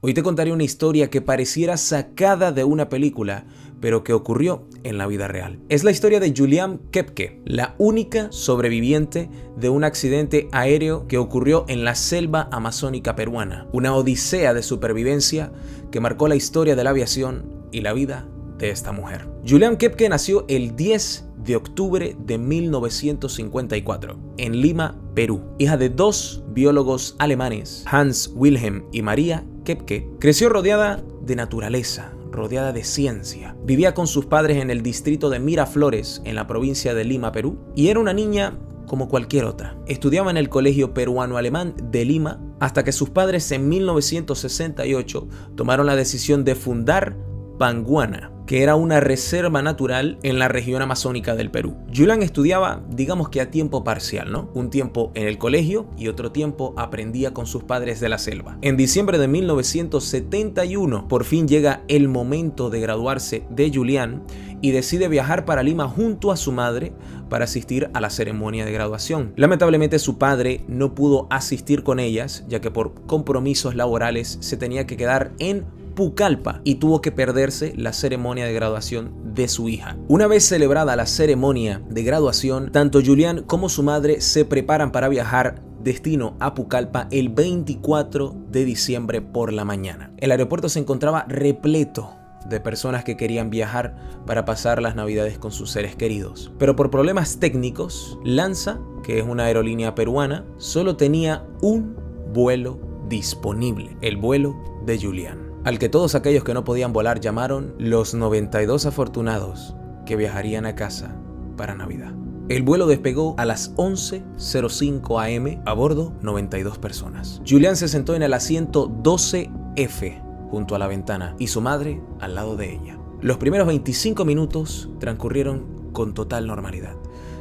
Hoy te contaré una historia que pareciera sacada de una película, pero que ocurrió en la vida real. Es la historia de Julian Koepke, la única sobreviviente de un accidente aéreo que ocurrió en la selva amazónica peruana. Una odisea de supervivencia que marcó la historia de la aviación y la vida de esta mujer. Julian Koepke nació el 10 de octubre de 1954 en Lima, Perú. Hija de dos biólogos alemanes, Hans Wilhelm y Maria Koepke, creció rodeada de naturaleza, rodeada de ciencia. Vivía con sus padres en el distrito de Miraflores, en la provincia de Lima, Perú, y era una niña como cualquier otra. Estudiaba en el Colegio Peruano-Alemán de Lima hasta que sus padres en 1968 tomaron la decisión de fundar Panguana, que era una reserva natural en la región amazónica del Perú. Julian estudiaba, digamos que a tiempo parcial, ¿no? Un tiempo en el colegio y otro tiempo aprendía con sus padres de la selva. En diciembre de 1971, por fin llega el momento de graduarse de Julian y decide viajar para Lima junto a su madre para asistir a la ceremonia de graduación. Lamentablemente su padre no pudo asistir con ellas, ya que por compromisos laborales se tenía que quedar en Pucallpa y tuvo que perderse la ceremonia de graduación de su hija. Una vez celebrada la ceremonia de graduación, tanto Julian como su madre se preparan para viajar destino a Pucallpa el 24 de diciembre por la mañana. El aeropuerto se encontraba repleto de personas que querían viajar para pasar las navidades con sus seres queridos. Pero por problemas técnicos, LANSA, que es una aerolínea peruana, solo tenía un vuelo disponible, el vuelo de Julian, al que todos aquellos que no podían volar llamaron los 92 afortunados que viajarían a casa para Navidad. El vuelo despegó a las 11:05 am, a bordo 92 personas. Julian se sentó en el asiento 12F junto a la ventana y su madre al lado de ella. Los primeros 25 minutos transcurrieron con total normalidad.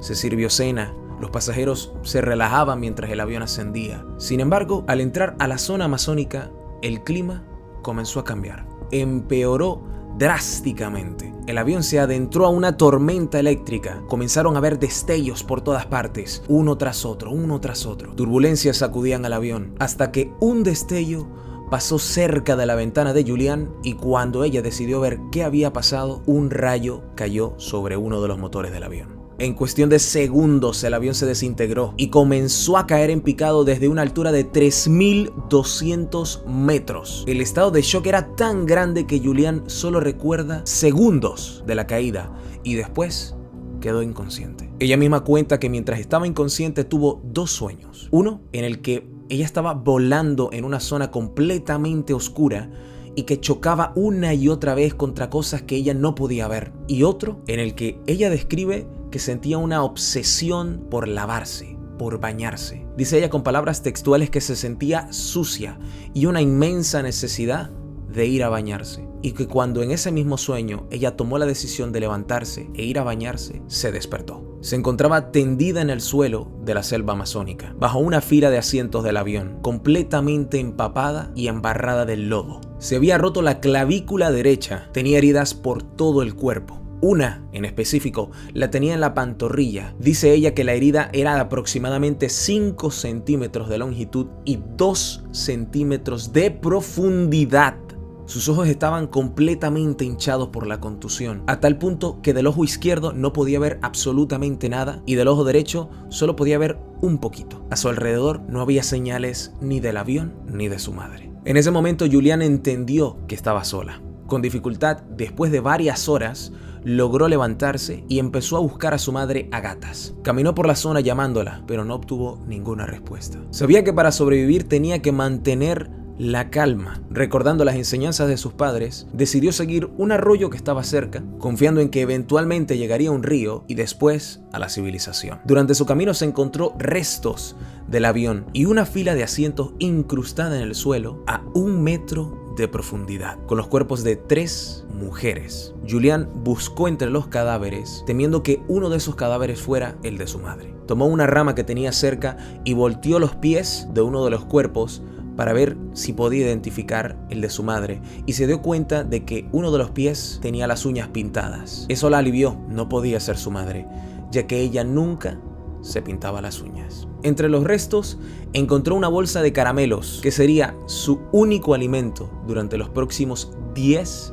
Se sirvió cena. Los pasajeros se relajaban mientras el avión ascendía. Sin embargo, al entrar a la zona amazónica, el clima comenzó a cambiar. Empeoró drásticamente. El avión se adentró a una tormenta eléctrica. Comenzaron a haber destellos por todas partes, uno tras otro, uno tras otro. Turbulencias sacudían al avión, hasta que un destello pasó cerca de la ventana de Julian y cuando ella decidió ver qué había pasado, un rayo cayó sobre uno de los motores del avión. En cuestión de segundos el avión se desintegró y comenzó a caer en picado desde una altura de 3.200 metros. El estado de shock era tan grande que Julian solo recuerda segundos de la caída y después quedó inconsciente. Ella misma cuenta que mientras estaba inconsciente tuvo dos sueños. Uno en el que ella estaba volando en una zona completamente oscura y que chocaba una y otra vez contra cosas que ella no podía ver. Y otro en el que ella describe que sentía una obsesión por lavarse, por bañarse. Dice ella con palabras textuales que se sentía sucia y una inmensa necesidad de ir a bañarse. Y que cuando en ese mismo sueño ella tomó la decisión de levantarse e ir a bañarse, se despertó. Se encontraba tendida en el suelo de la selva amazónica, bajo una fila de asientos del avión, completamente empapada y embarrada del lodo. Se había roto la clavícula derecha, tenía heridas por todo el cuerpo. Una, en específico, la tenía en la pantorrilla. Dice ella que la herida era de aproximadamente 5 centímetros de longitud y 2 centímetros de profundidad. Sus ojos estaban completamente hinchados por la contusión, a tal punto que del ojo izquierdo no podía ver absolutamente nada y del ojo derecho solo podía ver un poquito. A su alrededor no había señales ni del avión ni de su madre. En ese momento Julian entendió que estaba sola. Con dificultad, después de varias horas, logró levantarse y empezó a buscar a su madre a gatas. Caminó por la zona llamándola, pero no obtuvo ninguna respuesta. Sabía que para sobrevivir tenía que mantener la calma. Recordando las enseñanzas de sus padres, decidió seguir un arroyo que estaba cerca, confiando en que eventualmente llegaría a un río y después a la civilización. Durante su camino se encontró restos del avión y una fila de asientos incrustada en el suelo a 1 metro de profundidad, con los cuerpos de 3 mujeres. Julian buscó entre los cadáveres, temiendo que uno de esos cadáveres fuera el de su madre. Tomó una rama que tenía cerca y volteó los pies de uno de los cuerpos para ver si podía identificar el de su madre, y se dio cuenta de que uno de los pies tenía las uñas pintadas. Eso la alivió, no podía ser su madre, ya que ella nunca se pintaba las uñas. Entre los restos encontró una bolsa de caramelos que sería su único alimento durante los próximos 10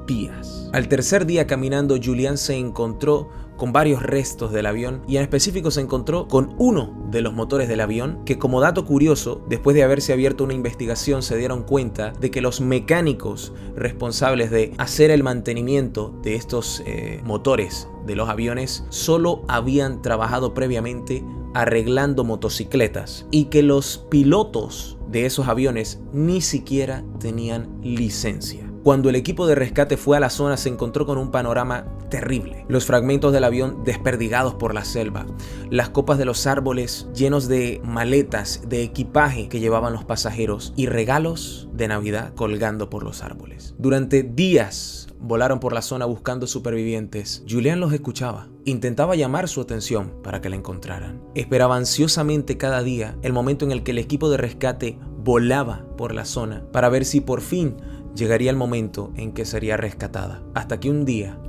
días. Al tercer día caminando, Julian se encontró con varios restos del avión y en específico se encontró con uno de los motores del avión que, como dato curioso, después de haberse abierto una investigación se dieron cuenta de que los mecánicos responsables de hacer el mantenimiento de estos motores de los aviones solo habían trabajado previamente arreglando motocicletas y que los pilotos de esos aviones ni siquiera tenían licencia. Cuando el equipo de rescate fue a la zona se encontró con un panorama terrible. Los fragmentos del avión desperdigados por la selva, las copas de los árboles llenos de maletas, de equipaje que llevaban los pasajeros y regalos de Navidad colgando por los árboles. Durante días volaron por la zona buscando supervivientes. Julian los escuchaba. Intentaba llamar su atención para que la encontraran. Esperaba ansiosamente cada día el momento en el que el equipo de rescate volaba por la zona para ver si por fin llegaría el momento en que sería rescatada. Hasta que un día,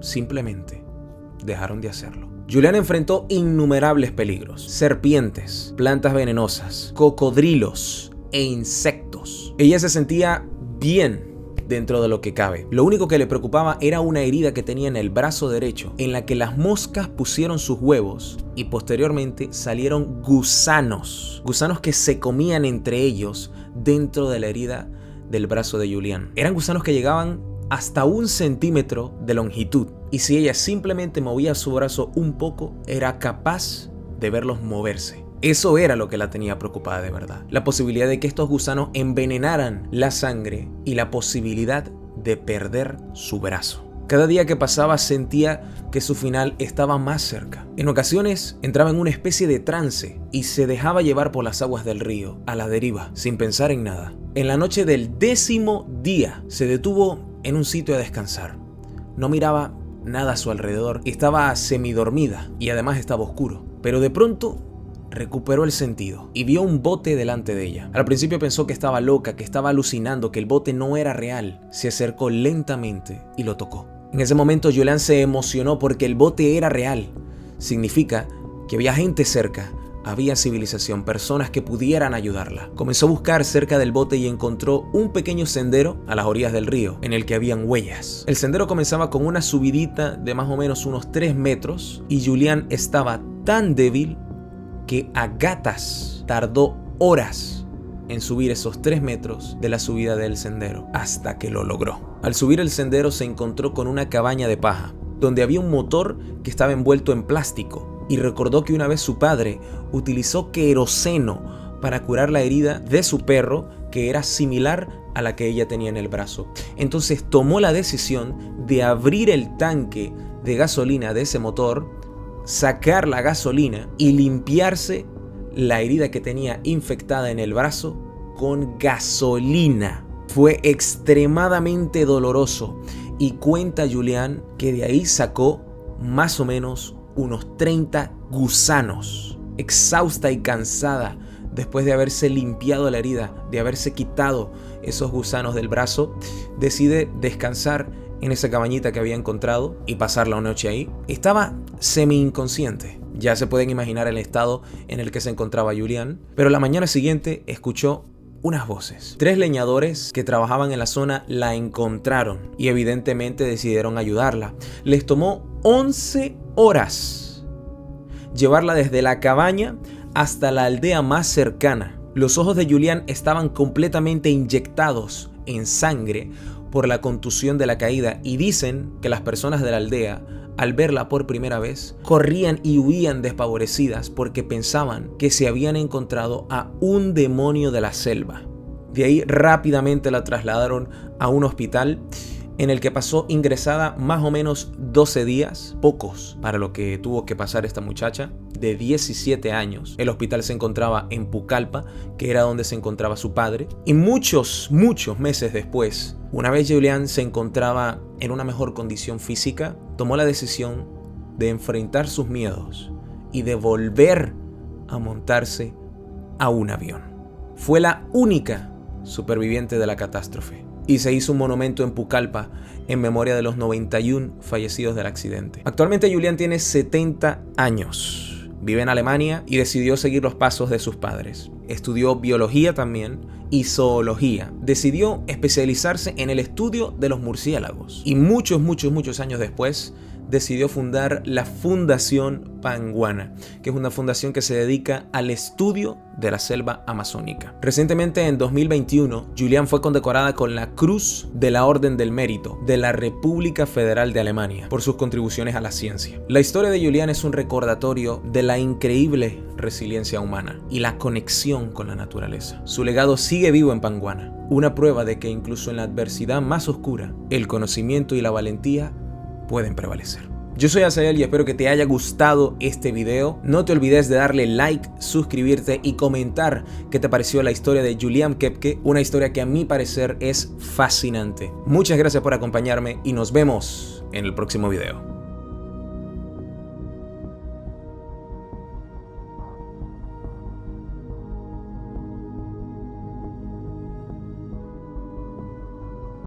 simplemente, dejaron de hacerlo. Julian enfrentó innumerables peligros. Serpientes, plantas venenosas, cocodrilos e insectos. Ella se sentía bien dentro de lo que cabe. Lo único que le preocupaba era una herida que tenía en el brazo derecho, en la que las moscas pusieron sus huevos y posteriormente salieron gusanos. Gusanos que se comían entre ellos dentro de la herida del brazo de Julian. Eran gusanos que llegaban hasta 1 centímetro de longitud y si ella simplemente movía su brazo un poco, era capaz de verlos moverse. Eso era lo que la tenía preocupada de verdad. La posibilidad de que estos gusanos envenenaran la sangre y la posibilidad de perder su brazo. Cada día que pasaba sentía que su final estaba más cerca. En ocasiones entraba en una especie de trance y se dejaba llevar por las aguas del río, a la deriva, sin pensar en nada. En la noche del 10º día se detuvo en un sitio a descansar. No miraba nada a su alrededor, estaba semidormida y además estaba oscuro. Pero de pronto recuperó el sentido y vio un bote delante de ella. Al principio pensó que estaba loca, que estaba alucinando, que el bote no era real. Se acercó lentamente y lo tocó. En ese momento Julian se emocionó porque el bote era real. Significa que había gente cerca, había civilización, personas que pudieran ayudarla. Comenzó a buscar cerca del bote y encontró un pequeño sendero a las orillas del río en el que habían huellas. El sendero comenzaba con una subidita de más o menos unos 3 metros y Julian estaba tan débil que a gatas tardó horas en subir esos 3 metros de la subida del sendero, hasta que lo logró. Al subir el sendero se encontró con una cabaña de paja, donde había un motor que estaba envuelto en plástico, y recordó que una vez su padre utilizó queroseno para curar la herida de su perro, que era similar a la que ella tenía en el brazo. Entonces tomó la decisión de abrir el tanque de gasolina de ese motor, sacar la gasolina y limpiarse la herida que tenía infectada en el brazo con gasolina. Fue extremadamente doloroso y cuenta Julian que de ahí sacó más o menos unos 30 gusanos. Exhausta y cansada después de haberse limpiado la herida, de haberse quitado esos gusanos del brazo, decide descansar en esa cabañita que había encontrado y pasar la noche ahí. Estaba semi-inconsciente. Ya se pueden imaginar el estado en el que se encontraba Julian. Pero la mañana siguiente escuchó unas voces. 3 leñadores que trabajaban en la zona la encontraron y evidentemente decidieron ayudarla. Les tomó 11 horas llevarla desde la cabaña hasta la aldea más cercana. Los ojos de Julian estaban completamente inyectados en sangre por la contusión de la caída y dicen que las personas de la aldea, al verla por primera vez, corrían y huían desfavorecidas porque pensaban que se habían encontrado a un demonio de la selva. De ahí rápidamente la trasladaron a un hospital en el que pasó ingresada más o menos 12 días, pocos para lo que tuvo que pasar esta muchacha de 17 años. El hospital se encontraba en Pucallpa, que era donde se encontraba su padre. Y muchos meses después, una vez Julian se encontraba en una mejor condición física, tomó la decisión de enfrentar sus miedos y de volver a montarse a un avión. Fue la única superviviente de la catástrofe y se hizo un monumento en Pucallpa en memoria de los 91 fallecidos del accidente. Actualmente Julian tiene 70 años vive en Alemania y decidió seguir los pasos de sus padres. Estudió biología también y zoología. Decidió especializarse en el estudio de los murciélagos. Y muchos años después, decidió fundar la Fundación Panguana, que es una fundación que se dedica al estudio de la selva amazónica. Recientemente, en 2021, Julian fue condecorada con la Cruz de la Orden del Mérito de la República Federal de Alemania por sus contribuciones a la ciencia. La historia de Julian es un recordatorio de la increíble resiliencia humana y la conexión con la naturaleza. Su legado sigue vivo en Panguana, una prueba de que incluso en la adversidad más oscura, el conocimiento y la valentía pueden prevalecer. Yo soy Azael y espero que te haya gustado este video. No te olvides de darle like, suscribirte y comentar qué te pareció la historia de Julian Koepke, una historia que a mi parecer es fascinante. Muchas gracias por acompañarme y nos vemos en el próximo video.